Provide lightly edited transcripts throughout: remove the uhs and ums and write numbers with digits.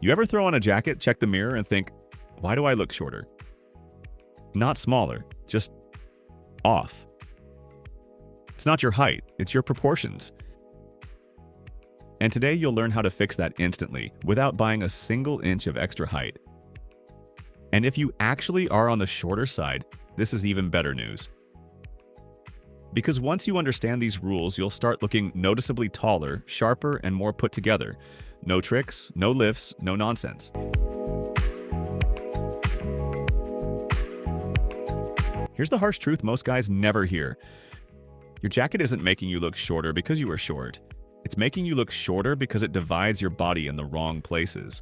You ever throw on a jacket, check the mirror, and think, why do I look shorter? Not smaller, just off. It's not your height, it's your proportions. And today you'll learn how to fix that instantly without buying a single inch of extra height. And if you actually are on the shorter side, this is even better news. Because once you understand these rules, you'll start looking noticeably taller, sharper, and more put together. No tricks, no lifts, no nonsense. Here's the harsh truth most guys never hear. Your jacket isn't making you look shorter because you are short. It's making you look shorter because it divides your body in the wrong places.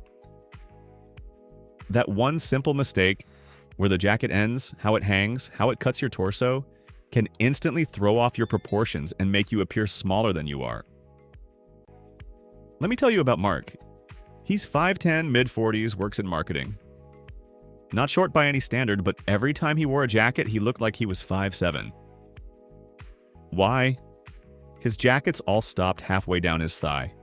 That one simple mistake, where the jacket ends, how it hangs, how it cuts your torso, can instantly throw off your proportions and make you appear smaller than you are. Let me tell you about Mark. He's 5'10", mid-40s, works in marketing. Not short by any standard, but every time he wore a jacket, he looked like he was 5'7". Why? His jackets all stopped halfway down his thigh.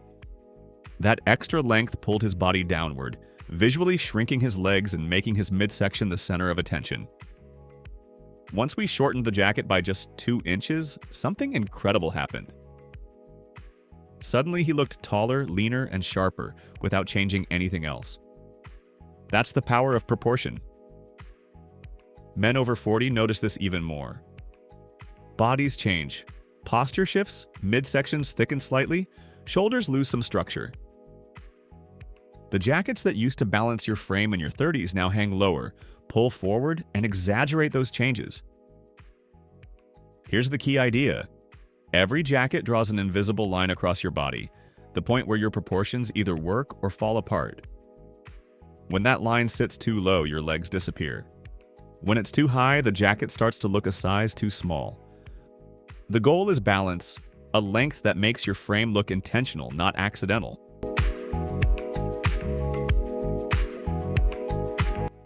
That extra length pulled his body downward, visually shrinking his legs and making his midsection the center of attention. Once we shortened the jacket by just 2 inches, something incredible happened. Suddenly, he looked taller, leaner, and sharper without changing anything else. That's the power of proportion. Men over 40 notice this even more. Bodies change. Posture shifts, midsections thicken slightly, shoulders lose some structure. The jackets that used to balance your frame in your 30s now hang lower, pull forward, and exaggerate those changes. Here's the key idea. Every jacket draws an invisible line across your body, the point where your proportions either work or fall apart. When that line sits too low, your legs disappear. When it's too high, the jacket starts to look a size too small. The goal is balance, a length that makes your frame look intentional, not accidental.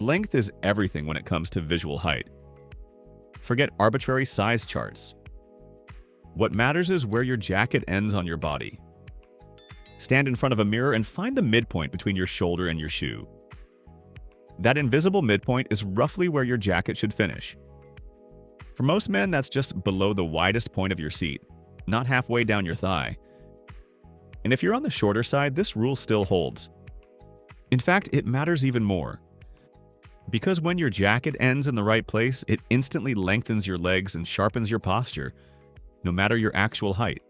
Length is everything when it comes to visual height. Forget arbitrary size charts. What matters is where your jacket ends on your body. Stand in front of a mirror and find the midpoint between your shoulder and your shoe. That invisible midpoint is roughly where your jacket should finish. For most men, that's just below the widest point of your seat, not halfway down your thigh. And if you're on the shorter side, this rule still holds. In fact, it matters even more. Because when your jacket ends in the right place, it instantly lengthens your legs and sharpens your posture, no matter your actual height.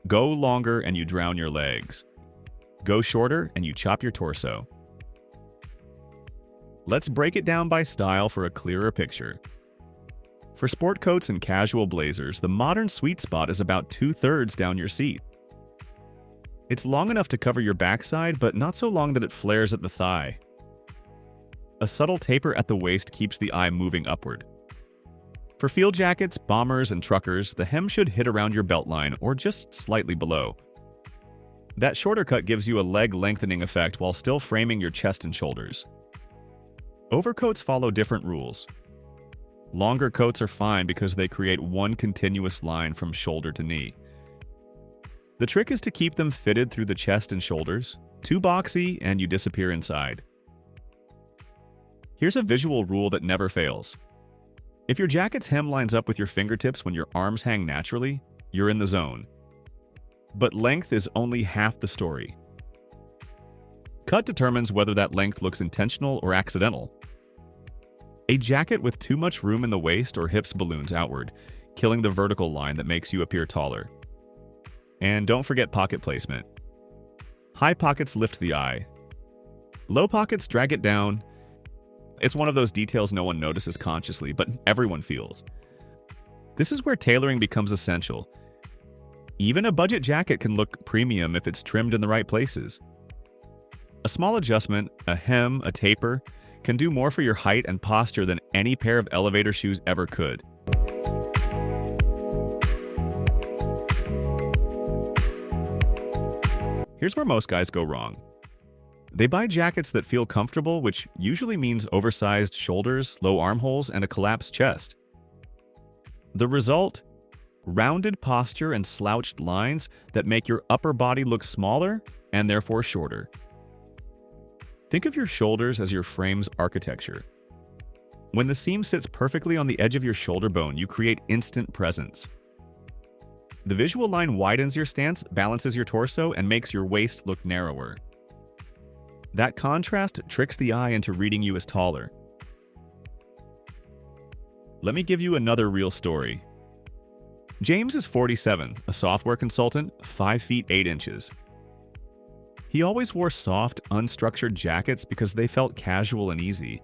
Go longer and you drown your legs. Go shorter and you chop your torso. Let's break it down by style for a clearer picture. For sport coats and casual blazers, the modern sweet spot is about 2/3 down your seat. It's long enough to cover your backside, but not so long that it flares at the thigh. A subtle taper at the waist keeps the eye moving upward. For field jackets, bombers, and truckers, the hem should hit around your belt line or just slightly below. That shorter cut gives you a leg lengthening effect while still framing your chest and shoulders. Overcoats follow different rules. Longer coats are fine because they create one continuous line from shoulder to knee. The trick is to keep them fitted through the chest and shoulders. Too boxy and you disappear inside. Here's a visual rule that never fails. If your jacket's hem lines up with your fingertips when your arms hang naturally, you're in the zone. But length is only half the story. Cut determines whether that length looks intentional or accidental. A jacket with too much room in the waist or hips balloons outward, killing the vertical line that makes you appear taller. And don't forget pocket placement. High pockets lift the eye. Low pockets drag it down. It's one of those details no one notices consciously, but everyone feels. This is where tailoring becomes essential. Even a budget jacket can look premium if it's trimmed in the right places. A small adjustment, a hem, a taper, can do more for your height and posture than any pair of elevator shoes ever could. Here's where most guys go wrong. They buy jackets that feel comfortable, which usually means oversized shoulders, low armholes, and a collapsed chest. The result? Rounded posture and slouched lines that make your upper body look smaller and therefore shorter. Think of your shoulders as your frame's architecture. When the seam sits perfectly on the edge of your shoulder bone, you create instant presence. The visual line widens your stance, balances your torso, and makes your waist look narrower. That contrast tricks the eye into reading you as taller. Let me give you another real story. James is 47, a software consultant, 5 feet 8 inches. He always wore soft, unstructured jackets because they felt casual and easy.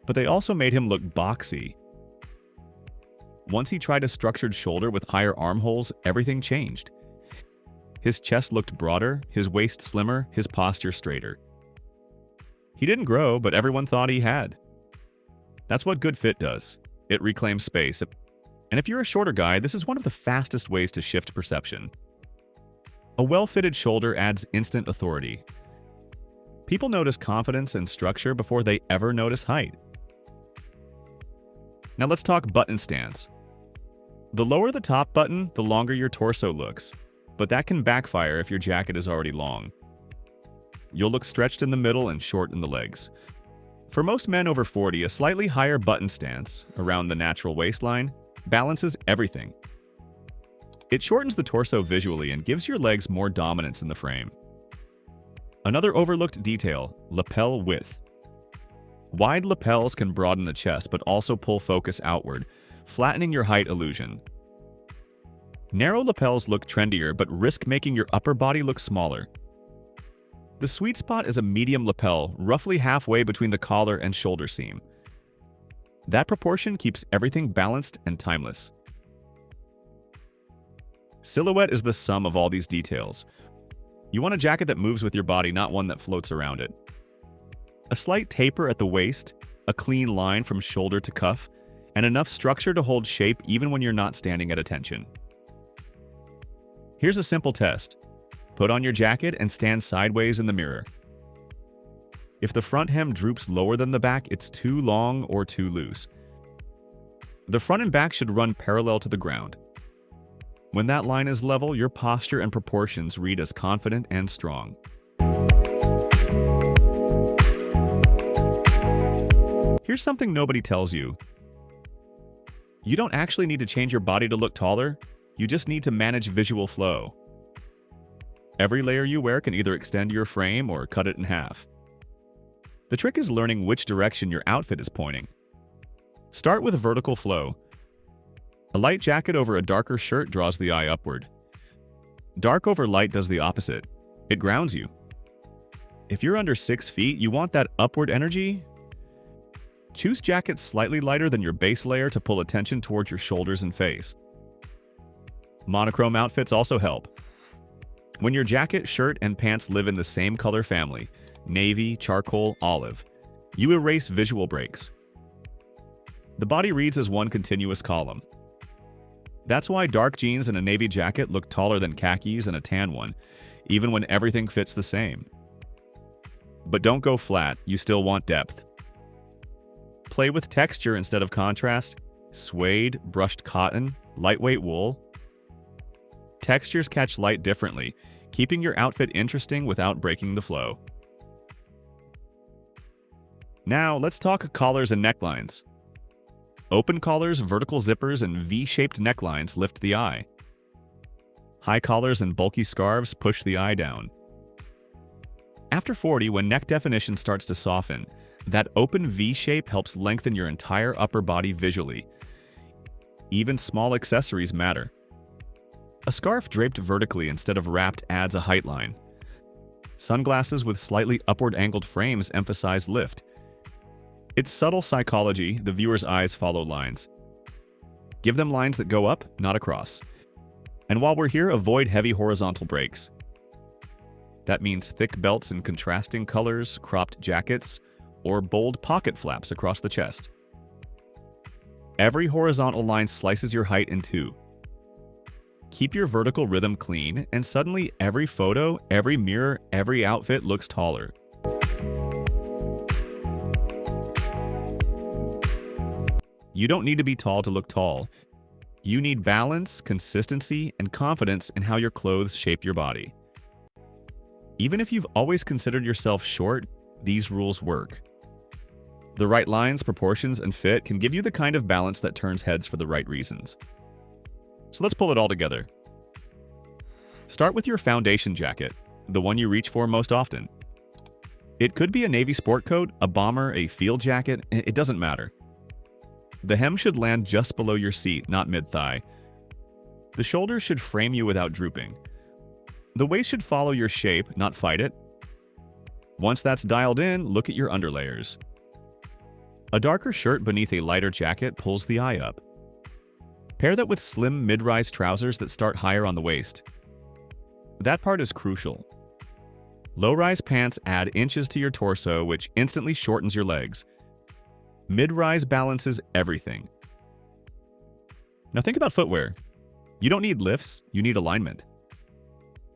But they also made him look boxy. Once he tried a structured shoulder with higher armholes, everything changed. His chest looked broader, his waist slimmer, his posture straighter. He didn't grow, but everyone thought he had. That's what good fit does. It reclaims space. And if you're a shorter guy, this is one of the fastest ways to shift perception. A well-fitted shoulder adds instant authority. People notice confidence and structure before they ever notice height. Now let's talk button stance. The lower the top button, the longer your torso looks, but that can backfire if your jacket is already long. You'll look stretched in the middle and short in the legs. For most men over 40, a slightly higher button stance, around the natural waistline, balances everything. It shortens the torso visually and gives your legs more dominance in the frame. Another overlooked detail, lapel width. Wide lapels can broaden the chest but also pull focus outward, flattening your height illusion. Narrow lapels look trendier but risk making your upper body look smaller. The sweet spot is a medium lapel, roughly halfway between the collar and shoulder seam. That proportion keeps everything balanced and timeless. Silhouette is the sum of all these details. You want a jacket that moves with your body, not one that floats around it. A slight taper at the waist, a clean line from shoulder to cuff, and enough structure to hold shape even when you're not standing at attention. Here's a simple test. Put on your jacket and stand sideways in the mirror. If the front hem droops lower than the back, it's too long or too loose. The front and back should run parallel to the ground. When that line is level, your posture and proportions read as confident and strong. Here's something nobody tells you. You don't actually need to change your body to look taller, you just need to manage visual flow. Every layer you wear can either extend your frame or cut it in half. The trick is learning which direction your outfit is pointing. Start with vertical flow. A light jacket over a darker shirt draws the eye upward. Dark over light does the opposite. It grounds you. If you're under 6 feet, you want that upward energy? Choose jackets slightly lighter than your base layer to pull attention towards your shoulders and face. Monochrome outfits also help. When your jacket, shirt, and pants live in the same color family, navy, charcoal, olive, you erase visual breaks. The body reads as one continuous column. That's why dark jeans and a navy jacket look taller than khakis and a tan one, even when everything fits the same. But don't go flat, you still want depth. Play with texture instead of contrast. Suede, brushed cotton, lightweight wool. Textures catch light differently, keeping your outfit interesting without breaking the flow. Now, let's talk collars and necklines. Open collars, vertical zippers, and V-shaped necklines lift the eye. High collars and bulky scarves push the eye down. After 40, when neck definition starts to soften, that open V shape helps lengthen your entire upper body visually. Even small accessories matter. A scarf draped vertically instead of wrapped adds a height line. Sunglasses with slightly upward angled frames emphasize lift. It's subtle psychology, the viewer's eyes follow lines. Give them lines that go up, not across. And while we're here, avoid heavy horizontal breaks. That means thick belts in contrasting colors, cropped jackets, or bold pocket flaps across the chest. Every horizontal line slices your height in two. Keep your vertical rhythm clean, and suddenly every photo, every mirror, every outfit looks taller. You don't need to be tall to look tall. You need balance, consistency, and confidence in how your clothes shape your body. Even if you've always considered yourself short, these rules work. The right lines, proportions, and fit can give you the kind of balance that turns heads for the right reasons. So let's pull it all together. Start with your foundation jacket, the one you reach for most often. It could be a navy sport coat, a bomber, a field jacket, it doesn't matter. The hem should land just below your seat, not mid-thigh. The shoulders should frame you without drooping. The waist should follow your shape, not fight it. Once that's dialed in, look at your underlayers. A darker shirt beneath a lighter jacket pulls the eye up. Pair that with slim mid-rise trousers that start higher on the waist. That part is crucial. Low-rise pants add inches to your torso, which instantly shortens your legs. Mid-rise balances everything. Now think about footwear. You don't need lifts, you need alignment.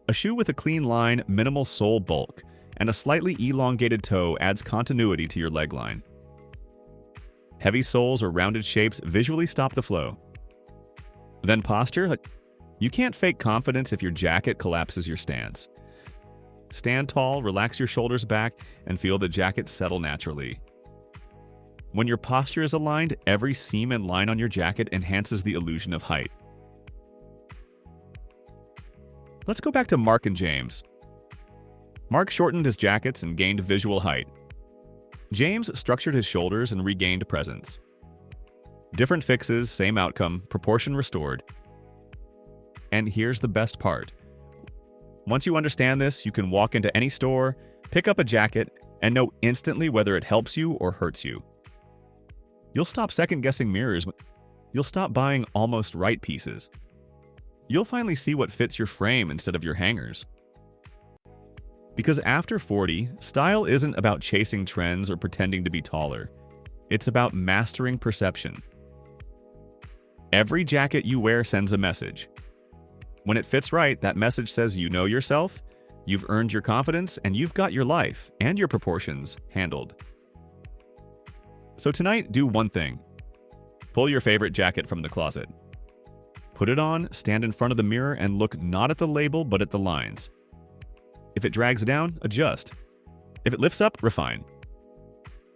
A shoe with a clean line, minimal sole bulk, and a slightly elongated toe adds continuity to your leg line. Heavy soles or rounded shapes visually stop the flow. Then posture. You can't fake confidence if your jacket collapses your stance. Stand tall, relax your shoulders back, and feel the jacket settle naturally. When your posture is aligned, every seam and line on your jacket enhances the illusion of height. Let's go back to Mark and James. Mark shortened his jackets and gained visual height. James structured his shoulders and regained presence. Different fixes, same outcome, proportion restored. And here's the best part. Once you understand this, you can walk into any store, pick up a jacket, and know instantly whether it helps you or hurts you. You'll stop second-guessing mirrors. You'll stop buying almost right pieces. You'll finally see what fits your frame instead of your hangers. Because after 40, style isn't about chasing trends or pretending to be taller. It's about mastering perception. Every jacket you wear sends a message. When it fits right, that message says you know yourself, you've earned your confidence, and you've got your life and your proportions handled. So tonight, do one thing. Pull your favorite jacket from the closet. Put it on, stand in front of the mirror, and look not at the label, but at the lines. If it drags down, adjust. If it lifts up, refine.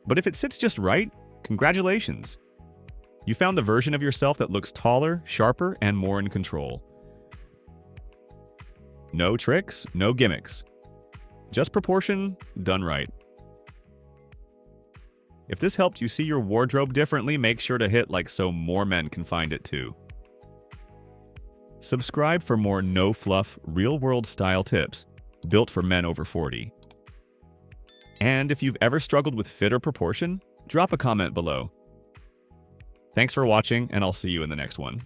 But if it sits just right, congratulations. You found the version of yourself that looks taller, sharper, and more in control. No tricks, no gimmicks. Just proportion, done right. If this helped you see your wardrobe differently, make sure to hit like so more men can find it too. Subscribe for more no-fluff, real-world style tips built for men over 40. And if you've ever struggled with fit or proportion, drop a comment below. Thanks for watching, and I'll see you in the next one.